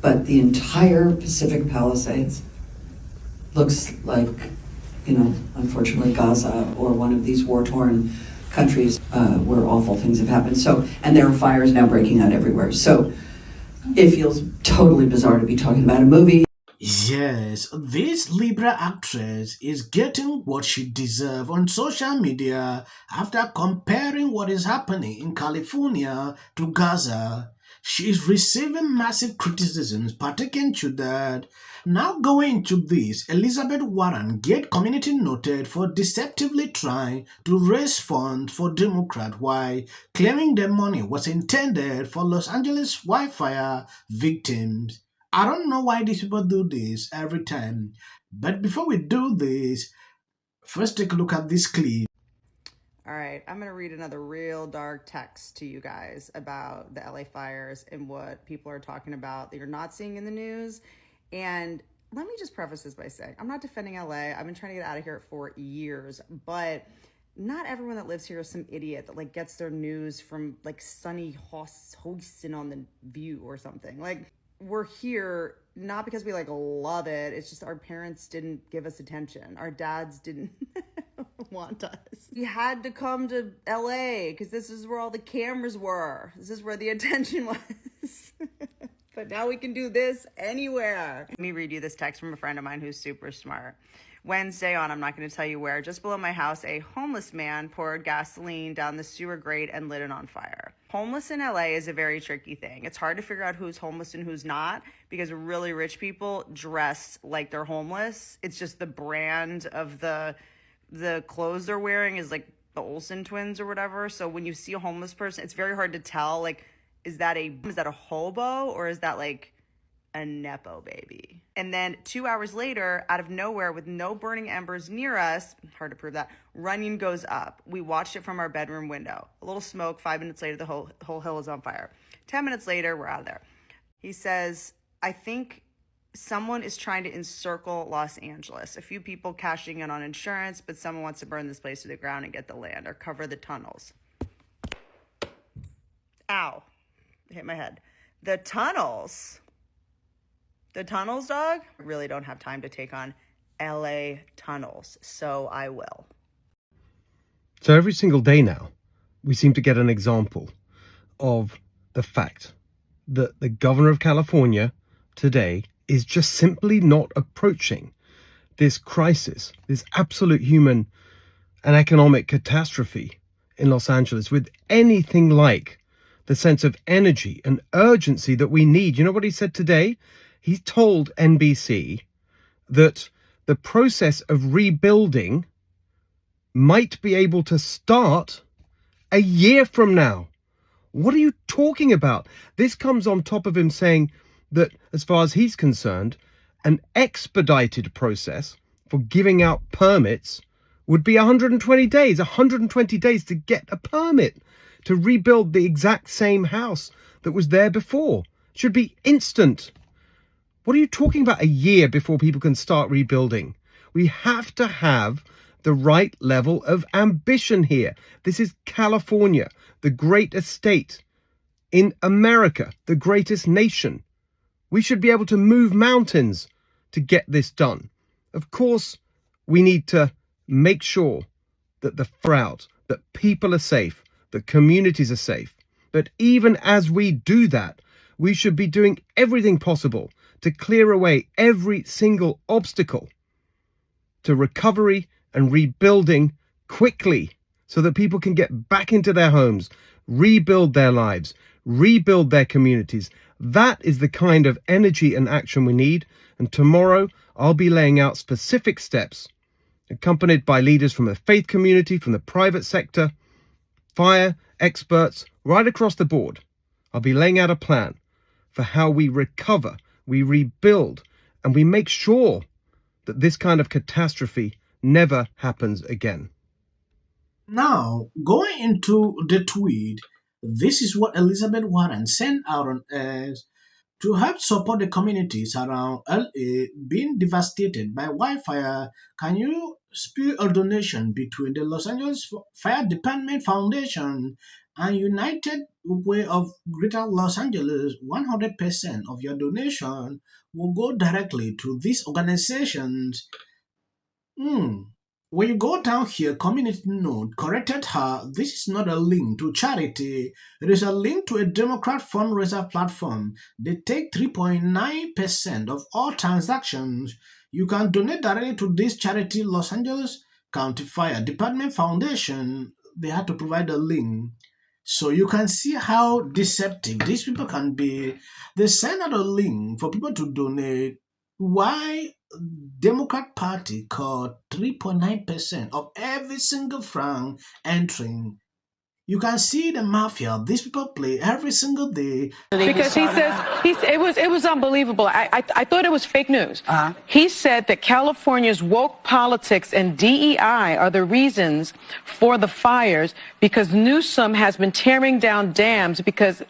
but the entire Pacific Palisades looks like, unfortunately Gaza or one of these war-torn countries where awful things have happened. So, and there are fires now breaking out everywhere. So it feels totally bizarre to be talking about a movie. Yes, this Libra actress is getting what she deserves on social media after comparing what is happening in California to Gaza. She is receiving massive criticisms pertaining to that. Now going into this, Elizabeth Warren get community noted for deceptively trying to raise funds for Democrat while claiming the money was intended for Los Angeles wildfire victims. I don't know why these people do this every time. But before we do this, first take a look at this clip. All right, I'm going to read another real dark text to you guys about the LA fires and what people are talking about that you're not seeing in the news. And let me just preface this by saying I'm not defending LA. I've been trying to get out of here for years, but not everyone that lives here is some idiot that like gets their news from like sunny Hostin on the View or something. Like, we're here not because we like love it. It's just our parents didn't give us attention. Our dads didn't want us. We had to come to LA because this is where all the cameras were. This is where the attention was. But now we can do this anywhere. Let me read you this text from a friend of mine who's super smart. Wednesday on, I'm not going to tell you where, just below my house, a homeless man poured gasoline down the sewer grate and lit it on fire. Homeless in LA is a very tricky thing. It's hard to figure out who's homeless and who's not because really rich people dress like they're homeless. It's just the brand of the clothes they're wearing is like the Olsen twins or whatever. So when you see a homeless person, it's very hard to tell, like, is that a hobo or is that like a Nepo baby? And then 2 hours later, out of nowhere, with no burning embers near us, hard to prove that, Runyon goes up. We watched it from our bedroom window. A little smoke, 5 minutes later, the whole hill is on fire. 10 minutes later, we're out of there. He says, I think someone is trying to encircle Los Angeles. A few people cashing in on insurance, but someone wants to burn this place to the ground and get the land or cover the tunnels. Ow. Hit my head. The tunnels, dog, I really don't have time to take on LA tunnels, so I will. So every single day now, we seem to get an example of the fact that the governor of California today is just simply not approaching this crisis, this absolute human and economic catastrophe in Los Angeles with anything like the sense of energy and urgency that we need. You know what he said today? He told NBC that the process of rebuilding might be able to start a year from now. What are you talking about? This comes on top of him saying that, as far as he's concerned, an expedited process for giving out permits would be 120 days. 120 days to get a permit to rebuild the exact same house that was there before. It should be instant. What are you talking about, a year before people can start rebuilding? We have to have the right level of ambition here. This is California, the great estate in America, the greatest nation. We should be able to move mountains to get this done. Of course, we need to make sure that the drought, that people are safe, that communities are safe. But even as we do that, we should be doing everything possible to clear away every single obstacle to recovery and rebuilding quickly so that people can get back into their homes, rebuild their lives, rebuild their communities. That is the kind of energy and action we need. And tomorrow I'll be laying out specific steps accompanied by leaders from the faith community, from the private sector, fire experts, right across the board. I'll be laying out a plan for how we recover, we rebuild, and we make sure that this kind of catastrophe never happens again. Now, going into the tweet, this is what Elizabeth Warren sent out on X to help support the communities around LA being devastated by wildfire. Can you split a donation between the Los Angeles Fire Department Foundation and United Way of Greater Los Angeles, 100% of your donation will go directly to these organizations. Hmm. When you go down here, community note corrected her. This is not a link to charity. It is a link to a Democrat fundraiser platform. They take 3.9% of all transactions. You can donate directly to this charity, Los Angeles County Fire Department Foundation. They had to provide a link. So you can see how deceptive these people can be. They send out a link for people to donate. Why Democrat Party caught 3.9% of every single franc entering. You can see the mafia these people play every single day. Because he says it was unbelievable. I thought it was fake news. He said that California's woke politics and DEI are the reasons for the fires because Newsom has been tearing down dams because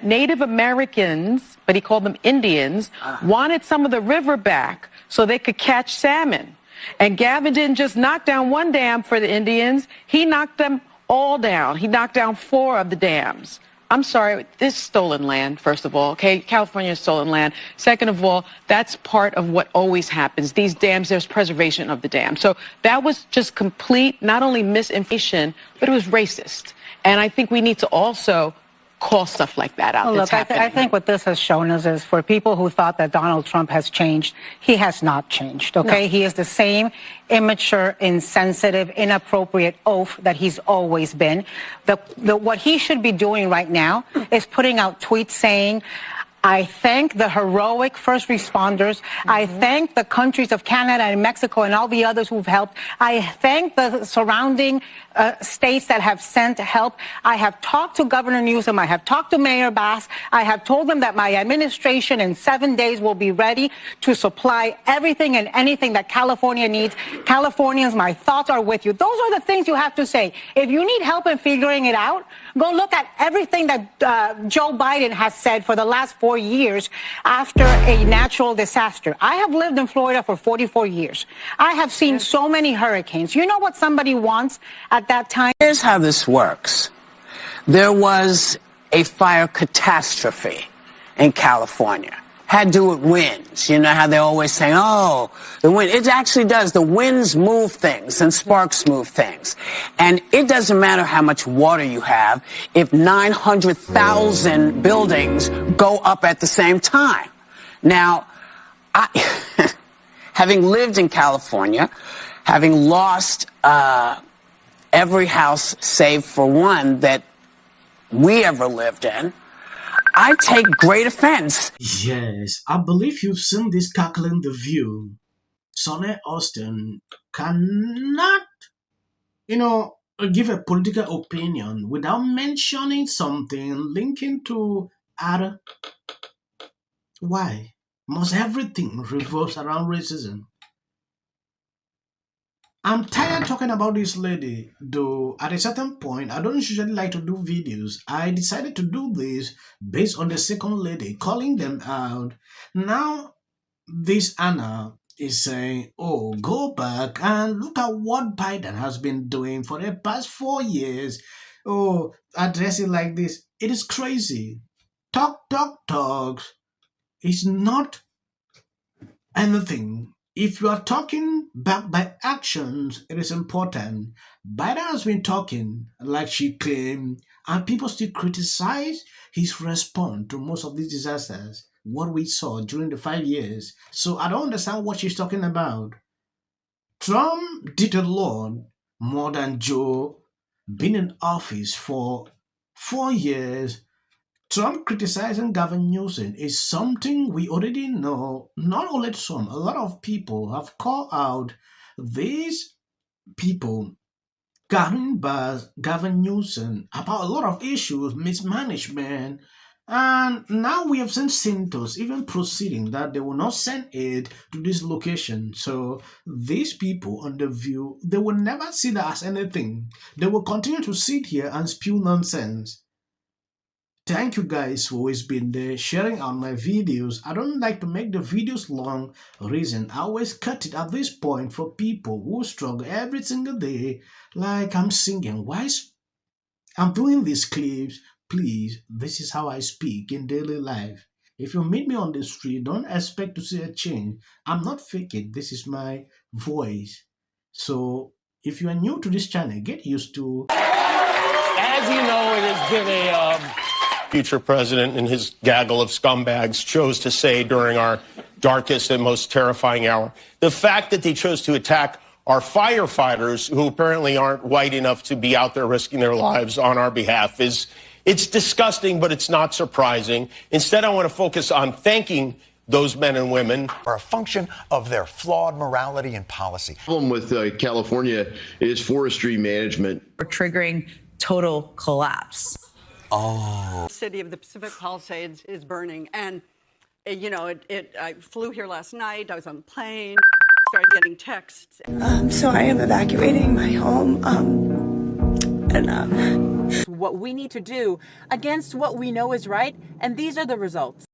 Native Americans, but he called them Indians, wanted some of the river back so they could catch salmon. And Gavin didn't just knock down one dam for the Indians, he knocked them all down. He knocked down 4 of the dams. I'm sorry, this is stolen land, first of all, okay? California is stolen land. Second of all, that's part of what always happens. These dams, there's preservation of the dam. So that was just complete, not only misinformation, but it was racist. And I think we need to also call stuff like that out. Well, look, I think what this has shown us is for people who thought that Donald Trump has changed, he has not changed, okay? No. He is the same immature, insensitive, inappropriate oaf that he's always been. What he should be doing right now is putting out tweets saying, I thank the heroic first responders. I thank the countries of Canada and Mexico and all the others who've helped. I thank the surrounding states that have sent help. I have talked to Governor Newsom. I have talked to Mayor Bass. I have told them that my administration in 7 days will be ready to supply everything and anything that California needs. Californians, my thoughts are with you. Those are the things you have to say. If you need help in figuring it out, go look at everything that Joe Biden has said for the last 4 years after a natural disaster. I have lived in Florida for 44 years. I have seen so many hurricanes. You know what somebody wants at that time? Here's how this works. There was a fire catastrophe in California. Had to do with winds. You know how they're always saying, oh, the wind. It actually does. The winds move things and sparks move things. And it doesn't matter how much water you have if 900,000 buildings go up at the same time. Now, having lived in California, having lost every house save for one that we ever lived in, I take great offense. Yes, I believe you've seen this cackling the view. Sonny Hostin cannot, give a political opinion without mentioning something linking to other. Why must everything revolve around racism? I'm tired talking about this lady, though at a certain point, I don't usually like to do videos. I decided to do this based on the second lady, calling them out. Now, this Anna is saying, oh, go back and look at what Biden has been doing for the past 4 years. Oh, address it like this. It is crazy. Talk. It's not anything. If you are talking back by actions, it is important. Biden has been talking like she claimed, and people still criticize his response to most of these disasters, what we saw during the 5 years. So I don't understand what she's talking about. Trump did a lot more than Joe being in office for 4 years. Trump criticizing Gavin Newsom is something we already know. Not only Trump, a lot of people have called out these people, Gavin Bass, Gavin Newsom, about a lot of issues, mismanagement. And now we have seen Santos even proceeding that they will not send aid to this location. So these people on the view, they will never see that as anything. They will continue to sit here and spew nonsense. Thank you guys for always been there sharing on my videos. I don't like to make the videos long. Reason I always cut it at this point for people who struggle every single day. Like I'm singing. Why I'm doing these clips. Please, this is how I speak in daily life. If you meet me on the street, don't expect to see a change. I'm not faking. This is my voice. So if you are new to this channel, get used to. As you know, it has been a future president and his gaggle of scumbags chose to say during our darkest and most terrifying hour. The fact that they chose to attack our firefighters, who apparently aren't white enough to be out there risking their lives on our behalf, it's disgusting, but it's not surprising. Instead, I want to focus on thanking those men and women are a function of their flawed morality and policy. The problem with California is forestry management. We're triggering total collapse. The city of the Pacific Palisades is burning. And, you know, I flew here last night. I was on a plane, started getting texts. So I am evacuating my home. What we need to do against what we know is right. And these are the results.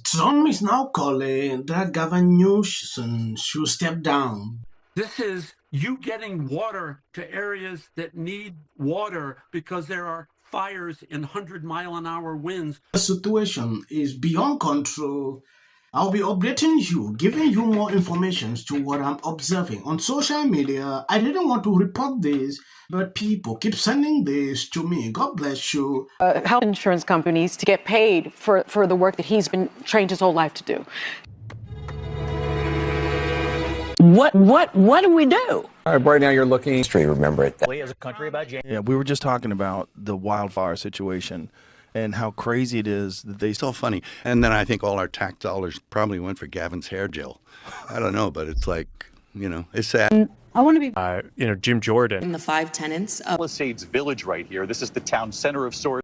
Some is now calling that Gavin Newsom should step down. This is you getting water to areas that need water because there are fires in 100-mile-an-hour winds. The situation is beyond control. I'll be updating you, giving you more information to what I'm observing on social media. I didn't want to report this, but people keep sending this to me. God bless you. Health insurance companies to get paid for the work that he's been trained his whole life to do. What do we do? Right now you're looking history, remember it. As a country about yeah, we were just talking about the wildfire situation and how crazy it is that they still funny. And then I think all our tax dollars probably went for Gavin's hair gel. I don't know, but it's like, you know, it's sad. I want to be Jim Jordan. In the 5 tenants of Palisades Village right here. This is the town center of sorts.